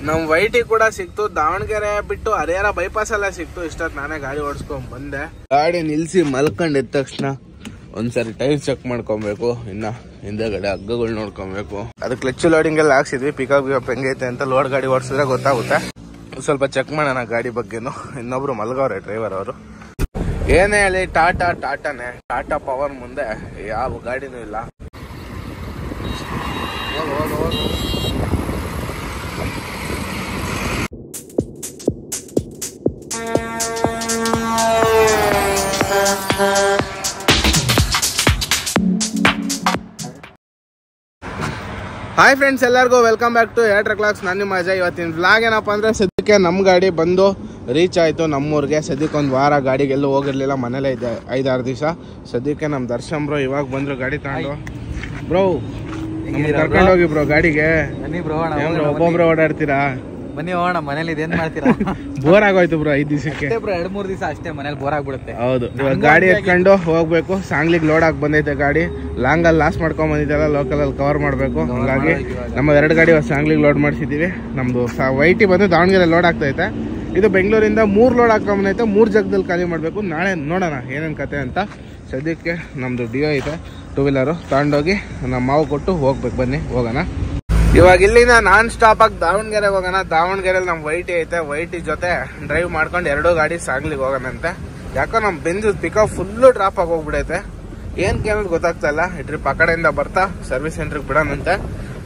ನಮ್ ವೈಟಿ ಕೂಡ ಸಿಕ್ತು. ದಾವಣಗೆರೆ ಬಿಟ್ಟು ಹರಿಹರ ಬೈಪಾಸ್ ಎಲ್ಲ ಸಿಕ್ತು. ಇಷ್ಟೊತ್ತು ನಾನೇ ಗಾಡಿ ಓಡಿಸ್ಕೊಂಡ್ ಬಂದೆ. ಗಾಡಿ ನಿಲ್ಸಿ ಮಲ್ಕೊಂಡ್ ಎದ್ದ ತಕ್ಷಣ ಒಂದ್ಸರಿ ಟೈರ್ ಚೆಕ್ ಮಾಡ್ಕೊಬೇಕು. ಇನ್ನ ಹಿಂದೆಗಡೆ ಹಗ್ಗಗಳು ನೋಡ್ಕೊಬೇಕು. ಅದು ಕ್ಲಚ್ ಲೋಡಿಂಗ್ ಎಲ್ಲ ಹಾಕ್ಸಿದ್ವಿ. ಪಿಕಪ್ ಹೆಂಗೈತೆ ಅಂತ ಲೋಡ್ ಗಾಡಿ ಓಡಿಸಿದ್ರೆ ಗೊತ್ತಾಗುತ್ತೆ. ಸ್ವಲ್ಪ ಚೆಕ್ ಮಾಡೋಣ ಗಾಡಿ ಬಗ್ಗೆನು. ಇನ್ನೊಬ್ರು ಮಲ್ಗವ್ರೆ ಡ್ರೈವರ್ ಅವರು. ಏನೇ ಹೇಳಿ ಟಾಟಾನೇ. ಟಾಟಾ ಪವರ್ ಮುಂದೆ ಯಾವ ಗಾಡಿನೂ ಇಲ್ಲ. ಹಾಯ್ ಫ್ರೆಂಡ್ಸ್, ಎಲ್ಲರಿಗೂ ವೆಲ್ಕಮ್ ಬ್ಯಾಕ್ ಟು ಏರ್ ಟ್ರಕ್ಲಾಕ್ಸ್. ನಾನು ನಿಮ್ಮ ಅಜಯ್. ಇವತ್ತಿನ ವ್ಲಾಗ್ ಏನಪ್ಪ ಅಂದರೆ ಸದ್ಯಕ್ಕೆ ನಮ್ಮ ಗಾಡಿ ಬಂದು ರೀಚ್ ಆಯಿತು ನಮ್ಮೂರಿಗೆ. ಸದ್ಯಕ್ಕೆ ಒಂದು ವಾರ ಗಾಡಿಗೆಲ್ಲೂ ಹೋಗಿರಲಿಲ್ಲ, ಮನೇಲೇ ಇದೆ 5-6 ದಿವಸ. ಸದ್ಯಕ್ಕೆ ನಮ್ಮ ದರ್ಶನ್ ಬ್ರೋ ಇವಾಗ ಬಂದರು ಗಾಡಿ ತಗೊಂಡು. ಬ್ರೋ ಕರ್ಕೊಂಡು ಹೋಗಿ ಬ್ರೋ ಗಾಡಿಗೆ. ಒಬ್ಬೊಬ್ರು ಓಡಾಡ್ತೀರಾ? ಬನ್ನಿ ಹೋಗೋಣ. ಮನೇಲಿ ಇದೇನ್ ಮಾಡ್ತೀರಾ? ಬೋರ್ ಆಗೋಯ್ತು ಬ್ರೋ 5 ದಿವಸಕ್ಕೆ. 2-3 ದಿವಸ ಅಷ್ಟೇ ಮನೇಲಿ ಬೋರ್ ಆಗ್ಬಿಡುತ್ತೆ. ಹೌದು, ಇವಾಗ ಗಾಡಿ ಎತ್ಕೊಂಡು ಹೋಗ್ಬೇಕು. ಸಾಂಗ್ಲಿಗೆ ಲೋಡ್ ಆಗಿ ಬಂದೈತೆ ಗಾಡಿ. ಲಾಂಗ್ ಅಲ್ಲಿ ಲಾಸ್ ಮಾಡ್ಕೊಂಡ್ ಬಂದಿದ್ದಲ್ಲ, ಲೋಕಲ್ ಅಲ್ಲಿ ಕವರ್ ಮಾಡ್ಬೇಕು. ಹಂಗಾಗಿ ನಮ್ಮ 2 ಗಾಡಿ ಸಾಂಗ್ಲಿಗೆ ಲೋಡ್ ಮಾಡಿಸಿದೀವಿ. ನಮ್ದು ವೈಟಿ ಬಂದು ದಾವಣಗೆರೆ ಲೋಡ್ ಆಗ್ತೈತೆ. ಇದು ಬೆಂಗಳೂರಿಂದ 3 ಲೋಡ್ ಹಾಕೊಂಬಂದೈತೆ. 3 ಜಾಗದಲ್ಲಿ ಖಾಲಿ ಮಾಡ್ಬೇಕು. ನಾಳೆ ನೋಡೋಣ ಏನೇನ್ ಕತೆ ಅಂತ. ಸದ್ಯಕ್ಕೆ ನಮ್ದು ಡಿಯೋ ಐತೆ 2 ವೀಲರು ತಗೊಂಡೋಗಿ ನಮ್ಮ ಮಾವು ಕೊಟ್ಟು ಹೋಗ್ಬೇಕು. ಬನ್ನಿ ಹೋಗೋಣ. ಇವಾಗ ಇಲ್ಲಿಂದ ನಾನ್ ಸ್ಟಾಪ್ ಆಗಿ ದಾವಣಗೆರೆಗೆ ಹೋಗೋಣ. ದಾವಣಗೆರೆಯಲ್ಲಿ ನಮ್ ವೈಟಿ ಐತೆ. ವೈಟಿ ಜೊತೆ ಡ್ರೈವ್ ಮಾಡ್ಕೊಂಡು 2 ಗಾಡಿ ಸಾಂಗ್ಲಿಗೆ ಹೋಗೋಣಂತೆ. ಯಾಕೋ ನಮ್ ಬೆಂಜ್ ಪಿಕಪ್ ಫುಲ್ಲು ಡ್ರಾಪ್ ಆಗಿ ಹೋಗ್ಬಿಡೈತೆ. ಏನ್ ಕೇಳೋದು ಗೊತ್ತಾಗ್ತಾ ಇಲ್ಲ. ಈ ಟ್ರಿಪ್ ಆ ಕಡೆಯಿಂದ ಬರ್ತಾ ಸರ್ವಿಸ್ ಸೆಂಟ್ರಿಗೆ ಬಿಡೋಣಂತೆ.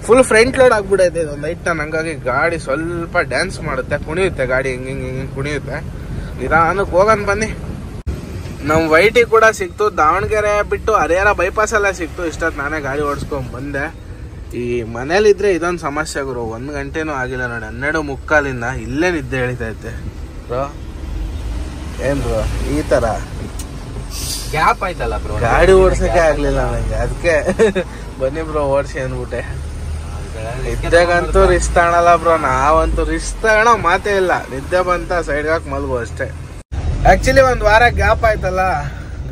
ಫುಲ್ ಫ್ರಂಟ್ ಲೋಡ್ ಆಗ್ಬಿಡೈತೆ ಇದೊಂದು 8 ಟನ್. ಹಂಗಾಗಿ ಗಾಡಿ ಸ್ವಲ್ಪ ಡ್ಯಾನ್ಸ್ ಮಾಡುತ್ತೆ, ಕುಣಿಯುತ್ತೆ ಗಾಡಿ. ಹಿಂಗ್ ಕುಣಿಯುತ್ತೆ. ನಿಧಾನಕ್ಕೆ ಹೋಗೋಣ ಬನ್ನಿ. ನಮ್ ವೈಟಿ ಕೂಡ ಸಿಕ್ತು. ದಾವಣಗೆರೆ ಬಿಟ್ಟು ಹರಿಹರ ಬೈಪಾಸ್ ಎಲ್ಲ ಸಿಕ್ತು. ಇಷ್ಟೊತ್ತು ನಾನೇ ಗಾಡಿ ಓಡಿಸ್ಕೊಂಡ್ ಬಂದೆ. ಈ ಮನೇಲಿದ್ರೆ ಇದೊಂದು ಸಮಸ್ಯೆ ಗುರು. 1 ಗಂಟೆನೂ ಆಗಿಲ್ಲ ನೋಡಿ. 12:45 ಇಲ್ಲೇ ನಿದ್ದೆ ಎಳಿತೈತೆ ಬ್ರೋ. ಏನ್ ಬ್ರೋ ಈ ತರ ಗ್ಯಾಪ್ ಆಯ್ತಲ್ಲ ಬ್ರೋ, ಗಾಡಿ ಓಡ್ಸಕ್ಕೆ ಆಗ್ಲಿಲ್ಲ ನನಗೆ. ಅದಕ್ಕೆ ಬನ್ನಿ ಬ್ರೋ ಓಡಿಸಿ ಅಂದ್ಬಿಟ್ಟೆ. ನಿದ್ದೆಗಂತೂ ರಿಸ್ಕ್ ತಗೊಳಲ್ಲ ಬ್ರೋ. ನಾವಂತೂ ರಿಸ್ಕ್ ತಗೊಳೋ ಮಾತೇ ಇಲ್ಲ. ನಿದ್ದೆ ಬಂತ ಸೈಡ್ಗೆ ಹಾಕಿ ಮಲ್ಗು ಅಷ್ಟೇ. ಆಕ್ಚುಲಿ 1 ವಾರ ಗ್ಯಾಪ್ ಆಯ್ತಲ್ಲ,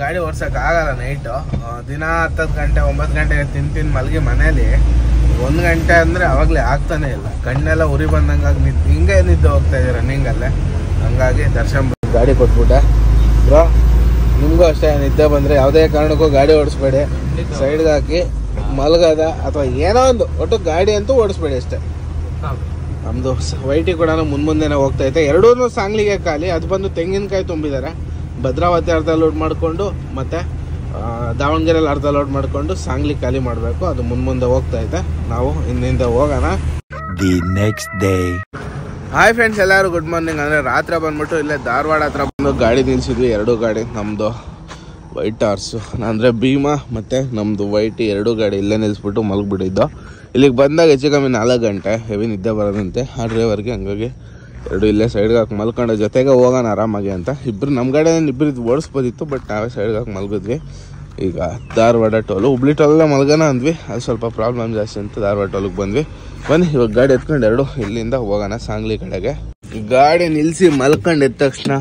ಗಾಡಿ ಓಡ್ಸಕ್ ಆಗಲ್ಲ. ನೈಟು ದಿನ 10 ಗಂಟೆ 9 ಗಂಟೆಗೆ ತಿಂದು ಮಲಗಿ ಮನೇಲಿ 1 ಗಂಟೆ ಅಂದ್ರೆ ಅವಾಗ್ಲೇ ಆಗ್ತಾನೆ ಇಲ್ಲ. ಕಣ್ಣೆಲ್ಲ ಉರಿ ಬಂದಂಗಾಗಿ ಹಿಂಗೆ ನಿದ್ದೆ ಹೋಗ್ತಾ ಇದೆ ರನ್ನಿಂಗ್ ಅಲ್ಲೇ. ಹಂಗಾಗಿ ದರ್ಶನ್ ಗಾಡಿ ಕೊಟ್ಬಿಟ್ಟೆ ಬ್ರೋ. ನಿಮ್ಗೂ ಅಷ್ಟೇ, ನಿದ್ದೆ ಬಂದ್ರೆ ಯಾವುದೇ ಕಾರಣಕ್ಕೂ ಗಾಡಿ ಓಡಿಸ್ಬೇಡಿ. ಸೈಡ್ಗೆ ಹಾಕಿ ಮಲಗದ ಅಥವಾ ಏನೋ ಒಂದು ಒಟ್ಟು ಗಾಡಿ ಅಂತೂ ಓಡಿಸ್ಬೇಡಿ ಅಷ್ಟೇ. ನಮ್ದು ವೈಟಿ ಕೂಡ ಮುಂದೆನೆ ಹೋಗ್ತೈತೆ. 2 ಸಾಂಗ್ಲಿಗೆ ಖಾಲಿ. ಅದು ಬಂದು ತೆಂಗಿನಕಾಯಿ ತುಂಬಿದ್ದಾರೆ. ಭದ್ರಾವತಿ ಅರ್ಧ ಲೋಡ್ ಮಾಡಿಕೊಂಡು ಮತ್ತೆ ದಾವಣಗೆರೆಯಲ್ಲಿ ಅರ್ಧ ಲೋಡ್ ಮಾಡಿಕೊಂಡು ಸಾಂಗ್ಲಿ ಖಾಲಿ ಮಾಡಬೇಕು. ಅದು ಮುಂದೆ ಹೋಗ್ತಾ ಇದೆ. ನಾವು ಹಿಂದಿಂದ ಹೋಗೋಣ. The next day. Hi friends, ಎಲ್ಲರೂ ಗುಡ್ ಮಾರ್ನಿಂಗ್. ಅಂದರೆ ರಾತ್ರಿ ಬಂದ್ಬಿಟ್ಟು ಇಲ್ಲೇ ಧಾರವಾಡ ಹತ್ರ ಬಂದು ಗಾಡಿ ನಿಲ್ಸಿದ್ವಿ. 2 ಗಾಡಿ ನಮ್ಮದು ವೈಟ್ ಹಾರ್ಸು ಅಂದರೆ ಭೀಮಾ ಮತ್ತು ನಮ್ಮದು ವೈಟಿ 2 ಗಾಡಿ ಇಲ್ಲೇ ನಿಲ್ಲಿಸ್ಬಿಟ್ಟು ಮಲಗಿಬಿಟ್ಟಿದ್ದು. ಇಲ್ಲಿಗೆ ಬಂದಾಗ ಹೆಚ್ಚು ಕಮ್ಮಿ 4 ಗಂಟೆ ಹೆವಿ ನಿದ್ದೆ ಬರೋದಂತೆ ಆ ಡ್ರೈವರ್ಗೆ. ಹಂಗಾಗಿ 2 ಇಲ್ಲೇ ಸೈಡ್ಗೆ ಹಾಕಿ ಮಲ್ಕೊಂಡು ಜೊತೆಗೆ ಹೋಗೋಣ ಆರಾಮಾಗಿ ಅಂತ. ಇಬ್ಬರು ನಮ್ಮ ಗಾಡಿ ಇಬ್ಬರು ಓಡಿಸ್ಬೋದಿತ್ತು, ಬಟ್ ನಾವೇ ಸೈಡ್ಗೆ ಹಾಕಿ ಮಲಗಿದ್ವಿ. ಈಗ ಧಾರವಾಡ ಟೋಲು, ಹುಬ್ಳಿ ಟೋಲಲ್ಲೇ ಮಲ್ಗೋಣ ಅಂದ್ವಿ. ಅದು ಸ್ವಲ್ಪ ಪ್ರಾಬ್ಲಮ್ ಜಾಸ್ತಿ ಅಂತ ಧಾರವಾಡ ಟೋಲಿಗೆ ಬಂದ್ವಿ. ಬನ್ನಿ ಇವಾಗ ಗಾಡಿ ಎತ್ಕೊಂಡು 2 ಇಲ್ಲಿಂದ ಹೋಗೋಣ ಸಾಂಗ್ಲಿ ಕಡೆಗೆ. ಗಾಡಿ ನಿಲ್ಲಿಸಿ ಮಲ್ಕೊಂಡು ಎದ್ದ ತಕ್ಷಣ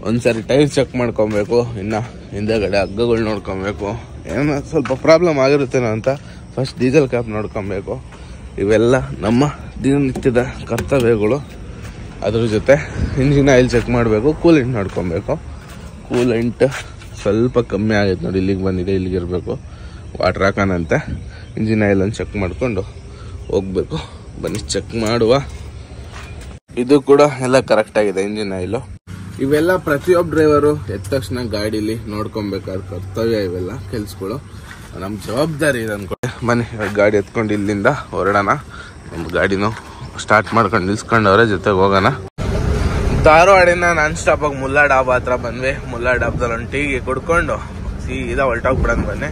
ಒಂದ್ಸರಿ ಟೈರ್ ಚೆಕ್ ಮಾಡ್ಕೊಬೇಕು. ಇನ್ನು ಹಿಂದೆಗಡೆ ಹಗ್ಗಗಳು ನೋಡ್ಕೊಬೇಕು. ಏನೋ ಸ್ವಲ್ಪ ಪ್ರಾಬ್ಲಮ್ ಆಗಿರುತ್ತೇನೋ ಅಂತ ಫಸ್ಟ್ ಡೀಸೆಲ್ ಕ್ಯಾಪ್ ನೋಡ್ಕೊಬೇಕು. ಇವೆಲ್ಲ ನಮ್ಮ ದಿನನಿತ್ಯದ ಕರ್ತವ್ಯಗಳು. ಅದ್ರ ಜೊತೆ ಇಂಜಿನ್ ಆಯಿಲ್ ಚೆಕ್ ಮಾಡಬೇಕು. ಕೂಲೆಂಟ್ ನೋಡ್ಕೊಬೇಕು. ಕೂಲೆಂಟ್ ಸ್ವಲ್ಪ ಕಮ್ಮಿ ಆಗೈತೆ ನೋಡಿ, ಇಲ್ಲಿಗೆ ಬಂದಿದೆ, ಇಲ್ಲಿಗೆ ಇರಬೇಕು. ವಾಟ್ರ್ ಹಾಕೋಣಂತೆ. ಇಂಜಿನ್ ಆಯಿಲನ್ನು ಚೆಕ್ ಮಾಡಿಕೊಂಡು ಹೋಗ್ಬೇಕು. ಬನ್ನಿ ಚೆಕ್ ಮಾಡುವ. ಇದು ಕೂಡ ಎಲ್ಲ ಕರೆಕ್ಟಾಗಿದೆ ಇಂಜಿನ್ ಆಯಿಲು. ಇವೆಲ್ಲ ಪ್ರತಿಯೊಬ್ಬ ಡ್ರೈವರು ಎದ್ದ ತಕ್ಷಣ ಗಾಡೀಲಿ ನೋಡ್ಕೊಬೇಕಾದ ಕರ್ತವ್ಯ. ಇವೆಲ್ಲ ಕೆಲ್ಸಗಳು ನಮ್ಮ ಜವಾಬ್ದಾರಿ ಇದೆ ಅನ್ಕೊಂಡು. ಬನ್ನಿ ಗಾಡಿ ಎತ್ಕೊಂಡು ಇಲ್ಲಿಂದ ಹೊರಡೋಣ. ನಮ್ಮ ಗಾಡಿನೂ ಸ್ಟಾರ್ಟ್ ಮಾಡ್ಕೊಂಡು ನಿಲ್ಸ್ಕೊಂಡವ್ರೆ, ಜೊತೆಗೆ ಹೋಗೋಣ. ಧಾರವಾಡಿನ ನಾನ್ ಸ್ಟಾಪ್ ಆಗಿ ಮುಲ್ಲಾ ಡಾಬಾ ಹತ್ರ ಬಂದ್ವಿ. ಮುಲ್ಲಾ ಡಾಬ್ದಲ್ಲಿ ಒಂದು ಟೀ ಕುಡ್ಕೊಂಡು ಸೀದಾ ಹೊರಟೋಗ್ಬಿಡೋಣ. ಬನ್ನಿ,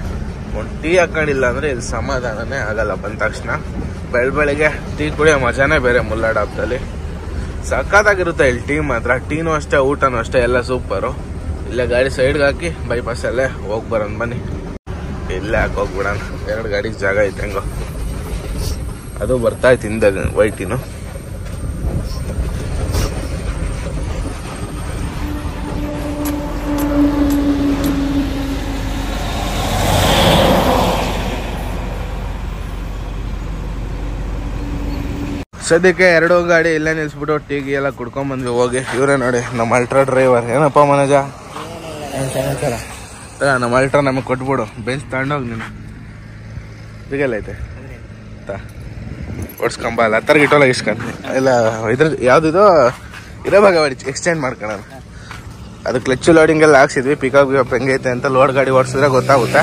ಒಂದು ಟೀ ಹಾಕೊಂಡಿಲ್ಲ ಅಂದ್ರೆ ಇದು ಸಮಾಧಾನನೇ ಆಗಲ್ಲ. ಬಂದ ತಕ್ಷಣ ಬೆಳಗ್ಗೆ ಟೀ ಕುಡಿಯೋ ಮಜಾನೇ ಬೇರೆ. ಮುಲ್ಲಾ ಡಾಬ್ದಲ್ಲಿ ಸಖತ್ತಾಗಿರುತ್ತೆ ಇಲ್ಲಿ ಟೀ ಮಾತ್ರ. ಟೀನೂ ಅಷ್ಟೇ, ಊಟನೂ ಅಷ್ಟೇ, ಎಲ್ಲ ಸೂಪರು. ಇಲ್ಲೇ ಗಾಡಿ ಸೈಡ್ಗೆ ಹಾಕಿ ಬೈಪಾಸಲ್ಲೇ ಹೋಗಿ ಬರೋಣ. ಬನ್ನಿ ಇಲ್ಲೇ ಹಾಕಿ ಹೋಗ್ಬಿಡೋಣ. 2 ಗಾಡಿಗೆ ಜಾಗ ಐತೆ ಹೆಂಗೋ. ಅದು ಬರ್ತಾ ಇತ್ತು ಹಿಂದೆ ವೈಟಿನು. ಸದ್ಯಕ್ಕೆ ಎರಡೂ ಗಾಡಿ ಇಲ್ಲೇ ನಿಲ್ಸ್ಬಿಟ್ಟು ಟೀಗಿ ಎಲ್ಲ ಕುಡ್ಕೊಂಬಂದ್ವಿ ಹೋಗಿ. ಇವರೇ ನೋಡಿ ನಮ್ಮ ಅಲ್ಟ್ರಾ ಡ್ರೈವರ್. ಏನಪ್ಪ ಮನೋಜ ನಮ್ಮ ಅಲ್ಟ್ರಾ ನಮಗೆ ಕೊಟ್ಬಿಡು, ಬೆಂಚ್ ತಗೊಂಡೋಗಿ ನೀನು. ಈಗೆಲ್ಲ ಐತೆ ಓಡಿಸ್ಕೊಂಬ ಅಲ್ಲ ಹತ್ತರ ಗಿಟ್ಟೋಲ್ಲ ಇಸ್ಕೊಂಡು ಇಲ್ಲ ಇದ್ರ ಯಾವುದಿದು ಇರೋ ಭಾಗ ಎಕ್ಸ್ಟೆಂಡ್ ಮಾಡ್ಕೊಳ್ಳೋಣ. ಅದು ಕ್ಲಚ್ ಲೋಡಿಂಗ್ ಎಲ್ಲ ಹಾಕ್ಸಿದ್ವಿ. ಪಿಕಪ್ ಹೆಂಗೈತೆ ಅಂತ ಲೋಡ್ ಗಾಡಿ ಓಡಿಸಿದ್ರೆ ಗೊತ್ತಾಗುತ್ತೆ.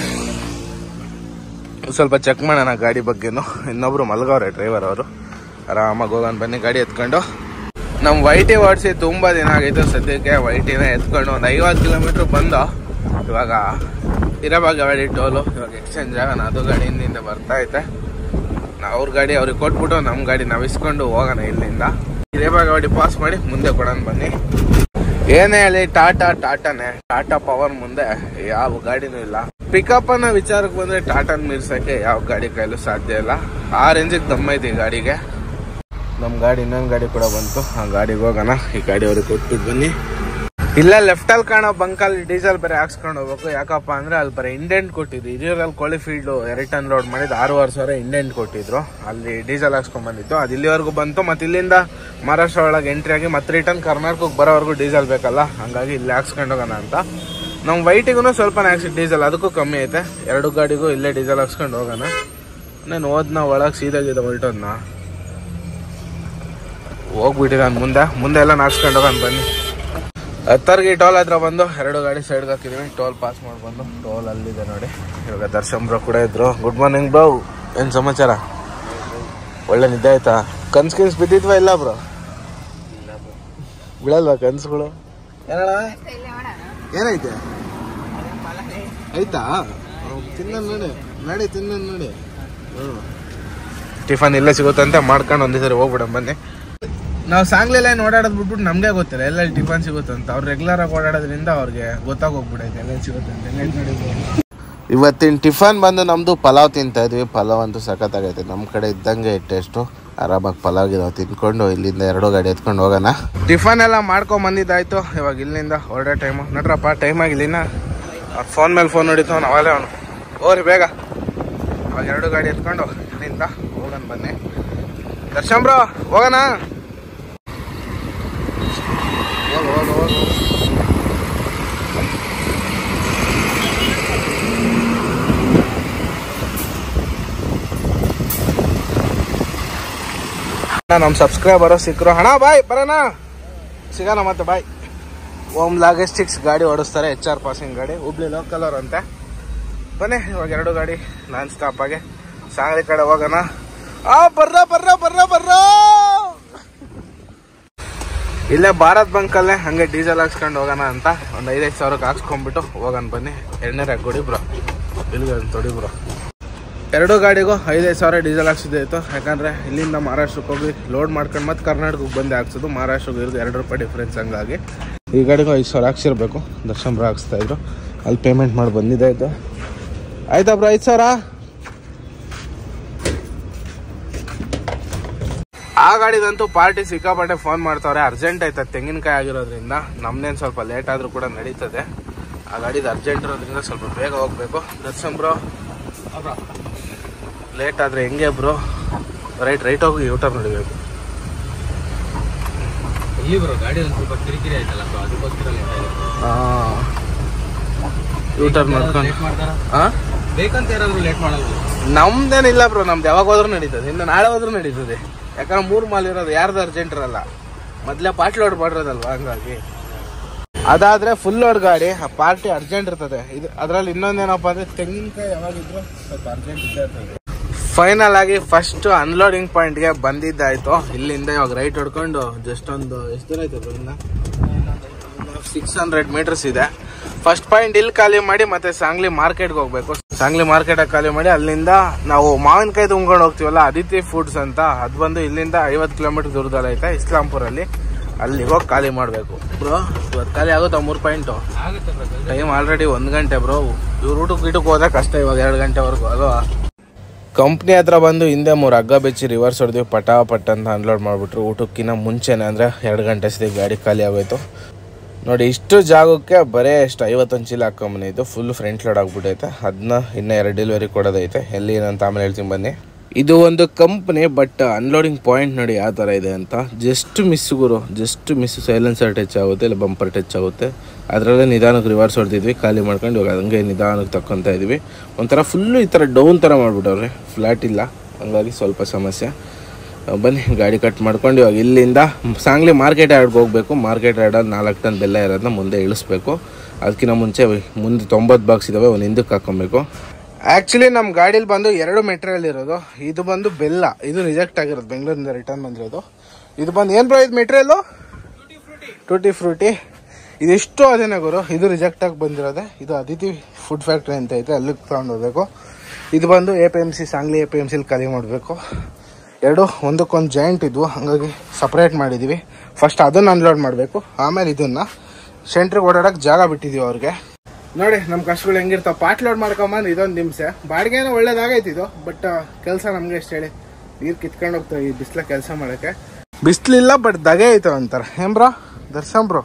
ಸ್ವಲ್ಪ ಚೆಕ್ ಮಾಡೋಣ ಗಾಡಿ ಬಗ್ಗೆನು. ಇನ್ನೊಬ್ರು ಮಲ್ಗವ್ರೆ ಡ್ರೈವರ್ ಅವರು. ಆರಾಮಾಗಿ ಹೋಗೋಣ ಬನ್ನಿ ಗಾಡಿ ಎತ್ಕೊಂಡು. ನಮ್ಮ ವೈಟಿ ಓಡಿಸಿ ತುಂಬ ದಿನ ಆಗೈತೆ. ಸದ್ಯಕ್ಕೆ ವೈಟಿನ ಎತ್ಕೊಂಡು ಒಂದು 50 ಕಿಲೋಮೀಟ್ರ್ ಬಂದು ಇವಾಗ ಇರಬಾಗ ಗಾಡಿ ಟೋಲು ಇವಾಗ ಎಕ್ಸ್ಚೇಂಜ್ ಆಗೋಣ. ಅದು ಗಾಡಿ ಹಿಂದಿಂದ ಬರ್ತಾ ಐತೆ. ಅವ್ರ ಗಾಡಿ ಅವ್ರಿಗೆ ಕೊಟ್ಬಿಟ್ಟು ನಮ್ಮ ಗಾಡಿ ನಾವು ಇಸ್ಕೊಂಡು ಹೋಗೋಣ ಇಲ್ಲಿಂದ. ಇರಬಾಗ ಗಾಡಿ ಪಾಸ್ ಮಾಡಿ ಮುಂದೆ ಕೊಡೋಣ ಬನ್ನಿ. ಏನೇ ಹೇಳಿ ಟಾಟಾನೇ. ಟಾಟಾ ಪವರ್ ಮುಂದೆ ಯಾವ ಗಾಡಿನೂ ಇಲ್ಲ. ಪಿಕಪ್ ಅನ್ನೋ ವಿಚಾರಕ್ಕೆ ಬಂದ್ರೆ ಟಾಟಾನ್ ಮೀರ್ಸಕ್ಕೆ ಯಾವ ಗಾಡಿ ಕೈಲೂ ಸಾಧ್ಯ ಇಲ್ಲ. ಆ ರೇಂಜಿಗೆ ದಮ್ಮೈತಿ ಈ ಗಾಡಿಗೆ. ನಮ್ಮ ಗಾಡಿ ಇನ್ನೊಂದು ಗಾಡಿ ಕೂಡ ಬಂತು. ಆ ಗಾಡಿಗೆ ಹೋಗೋಣ. ಈ ಗಾಡಿ ಅವ್ರಿಗೆ ಕೊಟ್ಬಿಟ್ಟು ಬನ್ನಿ. ಇಲ್ಲ ಲೆಫ್ಟಲ್ಲಿ ಕಾಣೋ ಬಂಕಲ್ಲಿ ಡೀಸೆಲ್ ಬೇರೆ ಹಾಕ್ಸ್ಕೊಂಡು ಹೋಗ್ಬೇಕು. ಯಾಕಪ್ಪ ಅಂದ್ರೆ ಅಲ್ಲಿ ಬರೀ ಇಂಡೆಂಟ್ ಕೊಟ್ಟಿದ್ರು. ಹಿರಿಯೂರಲ್ಲಿ ಕೋಳಿಫೀಲ್ಡ್ 2 ಟನ್ ಲೋಡ್ ಮಾಡಿದ್ದು 6,500 ಇಂಡೆಂಟ್ ಕೊಟ್ಟಿದ್ರು. ಅಲ್ಲಿ ಡೀಸೆಲ್ ಹಾಕ್ಸ್ಕೊಂಡ್ ಬಂದಿತ್ತು. ಅದು ಇಲ್ಲಿವರೆಗೂ ಬಂತು. ಮತ್ತೆ ಇಲ್ಲಿಂದ ಮಹಾರಾಷ್ಟ್ರ ಒಳಗೆ ಎಂಟ್ರಿ ಆಗಿ ಮತ್ತೆ ರಿಟರ್ನ್ ಕರ್ನಾಟಕಕ್ಕೆ ಬರೋವರೆಗೂ ಡೀಸೆಲ್ ಬೇಕಲ್ಲ. ಹಂಗಾಗಿ ಇಲ್ಲಿ ಹಾಕ್ಸ್ಕೊಂಡು ಹೋಗೋಣ ಅಂತ. ನಮ್ಮ ವೈಟಿಗೂ ಸ್ವಲ್ಪ ಹಾಕ್ಸಿಟ್ಟು ಡೀಸೆಲ್ ಅದಕ್ಕೂ ಕಮ್ಮಿ ಐತೆ. 2 ಗಾಡಿಗೂ ಇಲ್ಲೇ ಡೀಸೆಲ್ ಹಾಕ್ಸ್ಕೊಂಡು ಹೋಗೋಣ. ನಾನು ಹೋದ್ನ ಒಳಗೆ ಸೀದಾಗಿದೆ ಹೊಲ್ಟೋದ್ನ ಹೋಗ್ಬಿಟ್ಟಿದೆ. ನಾನು ಮುಂದೆ ಎಲ್ಲ ಹಾಕ್ಸ್ಕೊಂಡು ಹೋಗೋಣ ಬನ್ನಿ. ಹತ್ತರ್ಗಿ ಟೋಲ್ ಹತ್ರ ಬಂದು 2 ಗಾಡಿ ಸೈಡ್ಗೆ ಹಾಕಿದ್ವಿ. ಟೋಲ್ ಪಾಸ್ ಮಾಡ್ಬಂದು ಟೋಲ್ ಅಲ್ಲಿದೆ ನೋಡಿ. ಇವಾಗ ದರ್ಶನ್ ಬ್ರೋ ಕೂಡ ಇದ್ರು. ಗುಡ್ ಮಾರ್ನಿಂಗ್ ಬ್ರೋ, ಏನು ಸಮಾಚಾರ? ಒಳ್ಳೆ ನಿದ್ದೆ ಆಯ್ತಾ? ಕನ್ಸು ಬಿದ್ದಿದ್ವಾ? ಇಲ್ಲ ಬ್ರೋ ಬಿಡಲ್ವಾ ಕನ್ಸುಗಳು? ಏನೈತೆ ಆಯ್ತಾ? ತಿನ್ನ ನೋಡಿ ತಿನ್ನ. ಟಿಫನ್ ಇಲ್ಲೇ ಸಿಗುತ್ತಂತೆ ಮಾಡ್ಕೊಂಡು ಒಂದೇ ಸರಿ ಹೋಗ್ಬಿಡ ಬನ್ನಿ. ನಾವು ಸಾಂಗ್ಲಿ ಲೈನ್ ಓಡಾಡೋದು ಬಿಟ್ಬಿಟ್ಟು ನಮಗೆ ಗೊತ್ತಿಲ್ಲ ಎಲ್ಲೆಲ್ಲಿ ಟಿಫನ್ ಸಿಗುತ್ತಂತ. ಅವ್ರು ರೆಗ್ಯುಲರ್ ಆಗಿ ಓಡಾಡೋದ್ರಿಂದ ಅವ್ರಿಗೆ ಗೊತ್ತಾಗೋಗ್ಬಿಡೈತೆ ಎಲ್ಲೆಲ್ಲಿ ಸಿಗುತ್ತಂತೆ. ಇವತ್ತಿನ ಟಿಫನ್ ಬಂದು ನಮ್ಮದು ಪಲಾವ್ ತಿಂತಾ ಇದ್ವಿ. ಪಲಾವ್ ಅಂತೂ ಸಖತ್ತಾಗೈತೆ. ನಮ್ಮ ಕಡೆ ಇದ್ದಂಗೆ ಟೇಸ್ಟು. ಆರಾಮಾಗಿ ಪಲಾವ್ಗೆ ನಾವು ತಿನ್ಕೊಂಡು ಇಲ್ಲಿಂದ 2 ಗಾಡಿ ಎತ್ಕೊಂಡು ಹೋಗೋಣ. ಟಿಫನ್ ಎಲ್ಲ ಮಾಡ್ಕೊಂಡು ಬಂದಿದ್ದಾಯ್ತು. ಇವಾಗ ಇಲ್ಲಿಂದ ಹೊರಡೋ ಟೈಮು. ನಡ್ರಪ್ಪ ಟೈಮ್ ಆಗಿಲ್ಲಿನ. ಅವ್ರ ಫೋನ್ ಮೇಲೆ ಫೋನ್ ನೋಡಿತ್ತು ನಾವಲ್ಲೇ ಅವನು ಹೋಗ್ರಿ ಬೇಗ. ಅವಾಗ 2 ಗಾಡಿ ಎತ್ಕೊಂಡು ಇಲ್ಲಿಂದ ಹೋಗೋಣ ಬನ್ನಿ. ದರ್ಶನ್ ಬ್ರೋ ಹೋಗೋಣ. ನಮ್ಮ ಸಬ್ಸ್ಕ್ರೈಬರು ಸಿಕ್ಕರು. ಹಣ ಬಾಯ್ ಬರೋಣ ಸಿಗೋಣ ಮತ್ತೆ ಬಾಯ್. ಓಮ್ ಲಾಗಿಸ್ಟಿಕ್ಸ್ ಗಾಡಿ ಓಡಿಸ್ತಾರೆ. HR ಪಾಸಿಂಗ್ ಗಾಡಿ. ಹುಬ್ಳಿ ಲೋಕಲ್ ಅವ್ರು ಅಂತೆ. ಬನ್ನಿ ಇವಾಗ 2 ಗಾಡಿ ನಾನ್ ಸ್ಟಾಪ್ ಆಗಿ ಸಾಂಗ್ಲಿ ಕಡೆ ಹೋಗೋಣ. ಬರ್ರ ಇಲ್ಲೇ ಭಾರತ್ ಬಂಕಲ್ಲೇ ಹಂಗೆ ಡೀಸೆಲ್ ಹಾಕ್ಸ್ಕೊಂಡು ಹೋಗೋಣ ಅಂತ ಒಂದು 5,000 ಸಾವಿರಕ್ಕೆ ಹಾಕ್ಸ್ಕೊಂಡ್ಬಿಟ್ಟು ಹೋಗೋಣ ಬನ್ನಿ. ಎಣ್ಣೆ ಕೊಡಿ ಬ್ರೋ, ಇಲ್ಲಿಗೆ ತೊಡಿ ಬ್ರೋ. 2 ಗಾಡಿಗೂ 5,000 ಸಾವಿರ ಡೀಸೆಲ್ ಹಾಕ್ಸಿದ್ದಾಯಿತು. ಯಾಕಂದರೆ ಇಲ್ಲಿಂದ ಮಹಾರಾಷ್ಟ್ರಕ್ಕೆ ಹೋಗಿ ಲೋಡ್ ಮಾಡ್ಕೊಂಡು ಮತ್ತೆ ಕರ್ನಾಟಕಕ್ಕೆ ಬಂದು ಹಾಕ್ಸೋದು. ಮಹಾರಾಷ್ಟ್ರಕ್ಕೆ ಇರೋದು 2 ರೂಪಾಯಿ ಡಿಫ್ರೆನ್ಸ್. ಹಂಗಾಗಿ ಈ ಗಾಡಿಗೂ 5,000 ಸಾವಿರ ಹಾಕ್ಸಿರ್ಬೇಕು. ದರ್ಶನ್ ಬ್ರೋ ಹಾಕ್ಸ್ತಾಯಿದ್ರು. ಅಲ್ಲಿ ಪೇಮೆಂಟ್ ಮಾಡಿ ಬಂದಿದ್ದಾಯಿತು. ಆಯ್ತಾ ಬ್ರೋ 5,000 ಸಾವಿರ? ಆ ಗಾಡಿದಂತೂ ಪಾರ್ಟಿ ಸಿಕ್ಕಾಪಟ್ಟೆ ಫೋನ್ ಮಾಡ್ತಾವ್ರೆ. ಅರ್ಜೆಂಟ್ ಆಯ್ತದೆ ತೆಂಗಿನಕಾಯಿ ಆಗಿರೋದ್ರಿಂದ. ನಮ್ದೇನು ಸ್ವಲ್ಪ ಲೇಟ್ ಆದರೂ ಕೂಡ ನಡೀತದೆ. ಆ ಗಾಡಿದು ಅರ್ಜೆಂಟ್ ಇರೋದ್ರಿಂದ ಸ್ವಲ್ಪ ಬೇಗ ಹೋಗಬೇಕು. ದರ್ಶನ್ ಬ್ರೋ ಲೇಟ್ ಆದರೆ ಹೆಂಗೆ ಬ್ರೋ? ರೈಟ್ ಹೋಗಿ ಯೂಟರ್ನ್ ನಡಿಬೇಕು. ಇಲ್ಲಿ ಬ್ರೋ ಗಾಡಿ ಒಂದು ಸ್ವಲ್ಪ ಕಿರಿಕಿರಿ ಆಯ್ತಲ್ಲ ಸೊ ಅದಕ್ಕೋಸ್ಕರ ಯೂಟರ್ನ್ ಮಾಡ್ಕೊಂಡು ಬೇಕಂತ ಯಾರಾದ್ರೂ ಲೇಟ್ ಮಾಡಲ್ಲ. ನಮ್ದೇನಿಲ್ಲ ಬ್ರೋ, ನಮ್ದು ಯಾವಾಗ ಹೋದ್ರೂ ನಡೀತದೆ. ಇನ್ನು ನಾಳೆ ಹೋದ್ರೂ ನಡೀತದೆ. ಯಾಕಂದ್ರೆ 3 ಮಾಲ್ ಇರೋದು ಯಾರ್ದು ಅರ್ಜೆಂಟ್ ಇರಲ್ಲ. ಮೊದಲೇ ಪಾರ್ಟಿ ಲೋಡ್ ಮಾಡಿರೋದಲ್ವಾ. ಹಂಗಾಗಿ ಅದಾದ್ರೆ ಫುಲ್ ಲೋಡ್ ಗಾಡಿ ಆ ಪಾರ್ಟಿ ಅರ್ಜೆಂಟ್ ಇರ್ತದೆ. ಇದು ಅದರಲ್ಲಿ ಇನ್ನೊಂದೇನಪ್ಪ ಅಂದ್ರೆ ತೆಂಗಿನಕಾಯಿ ಯಾವಾಗಿದ್ರು ಸ್ವಲ್ಪ ಅರ್ಜೆಂಟ್ ಇದ್ದೇ ಇರ್ತದೆ. ಫೈನಲ್ ಆಗಿ ಫಸ್ಟ್ ಅನ್ಲೋಡಿಂಗ್ ಪಾಯಿಂಟ್ಗೆ ಬಂದಿದ್ದಾಯ್ತು. ಇಲ್ಲಿಂದ ಇವಾಗ ರೈಟ್ ಹೊಡ್ಕೊಂಡು ಜಸ್ಟ್ ಒಂದು ಎಷ್ಟು ದೂರ ಆಯ್ತು ಇನ್ನ 600 ಮೀಟರ್ಸ್ ಇದೆ. ಫಸ್ಟ್ ಪಾಯಿಂಟ್ ಇಲ್ಲಿ ಖಾಲಿ ಮಾಡಿ ಮತ್ತೆ ಸಾಂಗ್ಲಿ ಮಾರ್ಕೆಟ್ಗೆ ಹೋಗ್ಬೇಕು. ಸಾಂಗ್ಲಿ ಮಾರ್ಕೆಟ್ ಖಾಲಿ ಮಾಡಿ ಅಲ್ಲಿಂದ ನಾವು ಮಾವಿನಕಾಯಿ ತುಂಬ್ಕೊಂಡು ಹೋಗ್ತೀವಲ್ಲ ಅದಿತಿ ಫುಡ್ಸ್ ಅಂತ, ಅದು ಬಂದು ಇಲ್ಲಿಂದ 50 ಕಿಲೋಮೀಟರ್ ದೂರದಲ್ಲಿ ಐತೆ ಇಸ್ಲಾಂಪುರಲ್ಲಿ. ಅಲ್ಲಿಗೆ ಹೋಗಿ ಖಾಲಿ ಮಾಡಬೇಕು ಬ್ರೋ. ಇವತ್ತು ಖಾಲಿ ಆಗುತ್ತಾ 3 ಪಾಯಿಂಟು? ಟೈಮ್ ಆಲ್ರೆಡಿ 1 ಗಂಟೆ ಬ್ರೋ. ಇವ್ರು ಊಟಕ್ಕೆ ಹೋದ್ರೆ ಕಷ್ಟ ಇವಾಗ 2 ಗಂಟೆವರೆಗೂ ಅಲ್ವಾ. ಕಂಪ್ನಿ ಹತ್ರ ಬಂದು ಹಿಂದೆ 3 ಹಗ್ಗ ಬೆಚ್ಚಿ ರಿವರ್ಸ್ ಹೊಡೆದ್ವಿ. ಪಟ್ ಅಂತ ಅನ್ಲೋಡ್ ಮಾಡಿಬಿಟ್ರು. ಊಟಕ್ಕಿಂತ ಮುಂಚೆನೆ ಅಂದರೆ 2 ಗಂಟೆ ಅಷ್ಟೇ ಗಾಡಿ ಖಾಲಿ ಆಗೋಯ್ತು. ನೋಡಿ ಇಷ್ಟು ಜಾಗಕ್ಕೆ ಬರೀ ಎಷ್ಟು 51 ಚೀಲ ಹಾಕೊಂಬಂದಿದ್ದು. ಫುಲ್ ಫ್ರಂಟ್ ಲೋಡ್ ಆಗಿಬಿಟ್ಟೈತೆ. ಅದನ್ನ ಇನ್ನೂ 2 ಡೆಲಿವರಿ ಕೊಡೋದೈತೆ. ಎಲ್ಲಿ ಏನಂತ ಆಮೇಲೆ ಹೇಳ್ತೀನಿ ಬನ್ನಿ. ಇದು ಒಂದು ಕಂಪ್ನಿ, ಬಟ್ ಅನ್ಲೋಡಿಂಗ್ ಪಾಯಿಂಟ್ ನೋಡಿ ಯಾವ ಥರ ಇದೆ ಅಂತ. ಜಸ್ಟ್ ಮಿಸ್ ಗುರು, ಜಸ್ಟ್ ಮಿಸ್. ಸೈಲೆನ್ಸರ್ ಟಚ್ ಆಗುತ್ತೆ, ಇಲ್ಲ ಬಂಪರ್ ಟಚ್ ಆಗುತ್ತೆ. ಅದರಲ್ಲೇ ನಿಧಾನಕ್ಕೆ ರಿವರ್ಸ್ ಹೊಡೆದಿದ್ವಿ, ಖಾಲಿ ಮಾಡ್ಕೊಂಡು ಇವಾಗ ಹಂಗೆ ನಿಧಾನಕ್ಕೆ ತಕ್ಕೊತಾ ಇದ್ವಿ. ಒಂಥರ ಫುಲ್ಲು ಈ ಥರ ಡೌನ್ ಥರ ಮಾಡಿಬಿಟ್ಟವ್ರೆ, ಫ್ಲ್ಯಾಟ್ ಇಲ್ಲ, ಹಂಗಾಗಿ ಸ್ವಲ್ಪ ಸಮಸ್ಯೆ. ಬನ್ನಿ ಗಾಡಿ ಕಟ್ ಮಾಡ್ಕೊಂಡು ಇವಾಗ ಇಲ್ಲಿಂದ ಸಾಂಗ್ಲಿ ಮಾರ್ಕೆಟ್ ಯಾರ್ಡ್ಗೆ ಹೋಗಬೇಕು. ಮಾರ್ಕೆಟ್ ಯಾರ್ಡಲ್ಲಿ 4 ಟನ್ ಬೆಲ್ಲ ಇರೋದನ್ನ ಮುಂದೆ ಇಳಿಸ್ಬೇಕು. ಅದಕ್ಕಿಂತ ಮುಂಚೆ ಮುಂದೆ 90 ಬಾಕ್ಸ್ ಇದ್ದಾವೆ, ಒಂದು ಹಿಂದಕ್ಕೆ ಹಾಕ್ಕೊಬೇಕು. ಆ್ಯಕ್ಚುಲಿ ನಮ್ಮ ಗಾಡೀಲಿ ಬಂದು 2 ಮೆಟೀರಿಯಲ್ ಇರೋದು. ಇದು ಬಂದು ಬೆಲ್ಲ, ಇದು ರಿಜೆಕ್ಟ್ ಆಗಿರೋದು, ಬೆಂಗಳೂರಿಂದ ರಿಟರ್ನ್ ಬಂದಿರೋದು. ಇದು ಬಂದು ಏನು ಬ್ರೋ ಇದು ಮೆಟೀರಿಯಲ್ಲು? ಟೂಟಿ ಫ್ರೂಟಿ. ಇದಿಷ್ಟು ಅದೇನೇ ಗುರು, ಇದು ರಿಜೆಕ್ಟ್ ಆಗಿ ಬಂದಿರೋದೆ. ಇದು ಅದಿತಿ ಫುಡ್ ಫ್ಯಾಕ್ಟ್ರಿ ಅಂತ ಐತೆ, ಅಲ್ಲಿಗೆ ತೊಗೊಂಡು ಹೋಗ್ಬೇಕು. ಇದು ಬಂದು APMC, ಸಾಂಗ್ಲಿ APMCಲಿ ಖಾಲಿ ಮಾಡಬೇಕು. ಎರಡು ಒಂದಕ್ಕೊಂದು ಜಾಯಿಂಟ್ ಇದ್ವು, ಹಾಗಾಗಿ ಸಪ್ರೇಟ್ ಮಾಡಿದ್ದೀವಿ. ಫಸ್ಟ್ ಅದನ್ನು ಅನ್ಲೋಡ್ ಮಾಡಬೇಕು, ಆಮೇಲೆ ಇದನ್ನು ಸೆಂಟ್ರಿಗೆ ಓಡಾಡೋಕ್ಕೆ ಜಾಗ ಬಿಟ್ಟಿದ್ದೀವಿ ಅವ್ರಿಗೆ. ನೋಡಿ ನಮ್ಮ ಕಷ್ಟಗಳು ಹೆಂಗಿರ್ತಾವೆ. ಪಾಟ್ ಲೋಡ್ ಮಾಡ್ಕೊಂಬಂದು ಇದೊಂದು ನಿಮಿಷ. ಬಾಡಿಗೆನೂ ಒಳ್ಳೇದಾಗೈತಿ ಇದು, ಬಟ್ ಕೆಲಸ ನಮಗೆ ಎಷ್ಟು ಹೇಳಿ, ನೀರು ಕಿತ್ಕೊಂಡು ಹೋಗ್ತಾವೆ ಈ ಬಿಸಿಲ ಕೆಲಸ ಮಾಡೋಕ್ಕೆ. ಬಿಸಿಲಿಲ್ಲ ಬಟ್ ದಗೆ ಐತೆ ಅಂತಾರೆ. ಏನ್ ಬ್ರೋ ದರ್ಶನ್ ಬ್ರೋ,